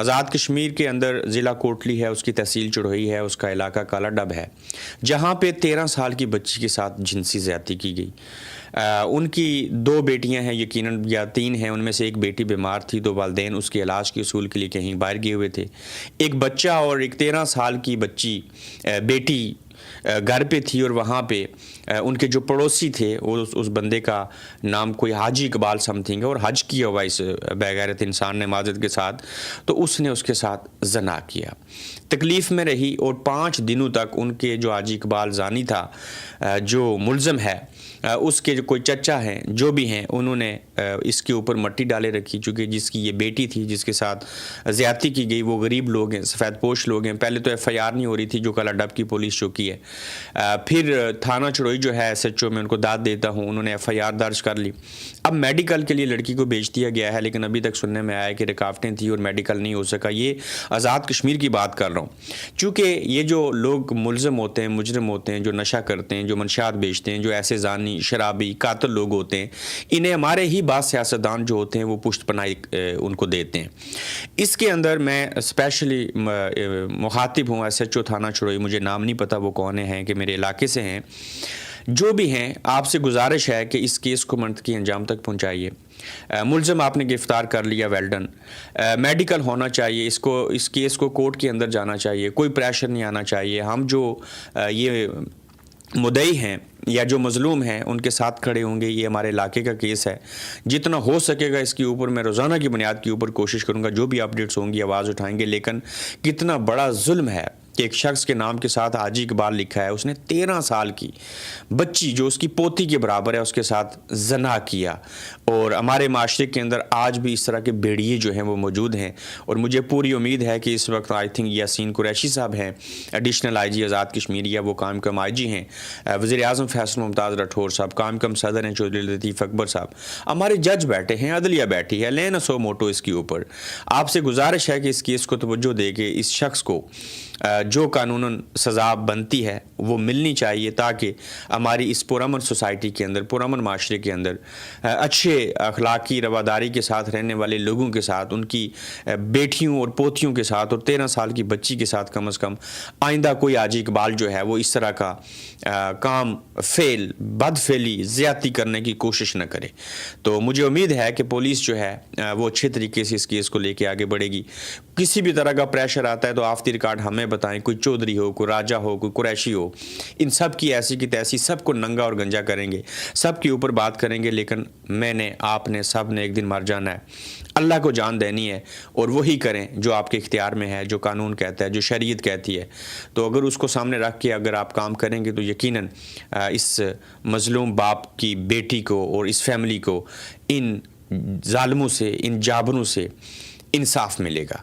آزاد کشمیر کے اندر ضلع کوٹلی ہے، اس کی تحصیل چڑھوئی ہے، اس کا علاقہ کالا ڈب ہے، جہاں پہ 13 سال کی بچی کے ساتھ جنسی زیادتی کی گئی۔ ان کی 2 بیٹیاں ہیں یقیناً، یا 3 ہیں، ان میں سے ایک بیٹی بیمار تھی تو والدین اس کے علاج کے اصول کے لیے کہیں باہر گئے ہوئے تھے۔ ایک بچہ اور ایک 13 سال کی بچی بیٹی گھر پہ تھی، اور وہاں پہ ان کے جو پڑوسی تھے وہ اس بندے کا نام کوئی حاجی اقبال سم تھنگ ہے، اور حج کیا ہوا اس بغیرت انسان نے معذرت کے ساتھ، تو اس نے اس کے ساتھ زنا کیا، تکلیف میں رہی، اور 5 دنوں تک ان کے جو حاجی اقبال زانی تھا، جو ملزم ہے، اس کے جو کوئی چچا ہیں جو بھی ہیں، انہوں نے اس کے اوپر مٹی ڈالے رکھی، چونکہ جس کی یہ بیٹی تھی جس کے ساتھ زیادتی کی گئی وہ غریب لوگ ہیں، سفید پوش لوگ ہیں۔ پہلے تو FIR نہیں ہو رہی تھی جو کالا ڈب کی پولیس چوکی ہے، پھر تھانہ چڑھوئی جو ہے SHO میں ان کو داد دیتا ہوں، انہوں نے FIR درج کر لی۔ اب میڈیکل کے لیے لڑکی کو بھیج دیا گیا ہے، لیکن ابھی تک سننے میں آیا کہ رکاوٹیں تھیں اور میڈیکل نہیں ہو سکا۔ یہ آزاد کشمیر کی بات کر رہا ہوں، چونکہ یہ جو لوگ ملزم ہوتے ہیں، مجرم ہوتے ہیں، جو نشہ کرتے ہیں، جو منشیات بیچتے ہیں، جو ایسے زانی، شرابی، قاتل لوگ ہوتے ہیں، انہیں ہمارے ہی بعض سیاستدان جو ہوتے ہیں وہ پشت پناہی ان کو دیتے ہیں۔ اس کے اندر میں اسپیشلی مخاطب ہوں SHO تھانہ چڑھوئی، مجھے نام نہیں پتہ وہ کون ہیں، کہ میرے علاقے سے ہیں، جو بھی ہیں، آپ سے گزارش ہے کہ اس کیس کو منطقی انجام تک پہنچائیے۔ ملزم آپ نے گرفتار کر لیا، ویل ڈن، میڈیکل ہونا چاہیے، اس کیس کو کورٹ کے اندر جانا چاہیے، کوئی پریشر نہیں آنا چاہیے۔ ہم جو یہ مدعی ہیں یا جو مظلوم ہیں ان کے ساتھ کھڑے ہوں گے، یہ ہمارے علاقے کا کیس ہے، جتنا ہو سکے گا اس کے اوپر میں روزانہ کی بنیاد کے اوپر کوشش کروں گا، جو بھی اپڈیٹس ہوں گی آواز اٹھائیں گے۔ لیکن کتنا بڑا ظلم ہے کہ ایک شخص کے نام کے ساتھ حاجی اقبال لکھا ہے، اس نے 13 سال کی بچی جو اس کی پوتی کے برابر ہے اس کے ساتھ زنا کیا، اور ہمارے معاشرے کے اندر آج بھی اس طرح کے بھیڑیے جو ہیں وہ موجود ہیں، اور مجھے پوری امید ہے کہ اس وقت آئی تھنک یاسین قریشی صاحب ہیں ایڈیشنل IG آزاد کشمیر، یا وہ قائم کم IG ہیں، وزیر اعظم فیصل ممتاز راٹھور صاحب، قائم کم صدر ہیں چودھری لطیف اکبر صاحب، ہمارے جج بیٹھے ہیں، عدلیہ بیٹھی ہے، لینا سو موٹو اس کے اوپر۔ آپ سے گزارش ہے کہ اس کیس کو توجہ دے کے اس شخص کو جو قانوناً سزا بنتی ہے وہ ملنی چاہیے، تاکہ ہماری اس پرامن سوسائٹی کے اندر، پرامن معاشرے کے اندر اچھے اخلاقی رواداری کے ساتھ رہنے والے لوگوں کے ساتھ، ان کی بیٹیوں اور پوتیوں کے ساتھ، اور 13 سال کی بچی کے ساتھ کم از کم آئندہ کوئی حاجی اقبال جو ہے وہ اس طرح کا کام، بد فعلی، زیادتی کرنے کی کوشش نہ کرے۔ تو مجھے امید ہے کہ پولیس جو ہے وہ اچھے طریقے سے اس کیس کو لے کے آگے بڑھے گی۔ کسی بھی طرح کا پریشر آتا ہے تو آف دی ریکارڈ ہمیں بتائیں، کوئی چودھری ہو، کوئی راجہ ہو، کوئی قریشی ہو، ان سب کی ایسی کی تیسی، سب کو ننگا اور گنجا کریں گے، سب کے اوپر بات کریں گے، لیکن میں نے، آپ نے، سب نے ایک دن مر جانا ہے، اللہ کو جان دینی ہے، اور وہی کریں جو آپ کے اختیار میں ہے، جو قانون کہتا ہے، جو شریعت کہتی ہے۔ تو اگر اس کو سامنے رکھ کے اگر آپ کام کریں گے تو یقیناً اس مظلوم باپ کی بیٹی کو اور اس فیملی کو ان ظالموں سے، ان جابروں سے انصاف ملے گا۔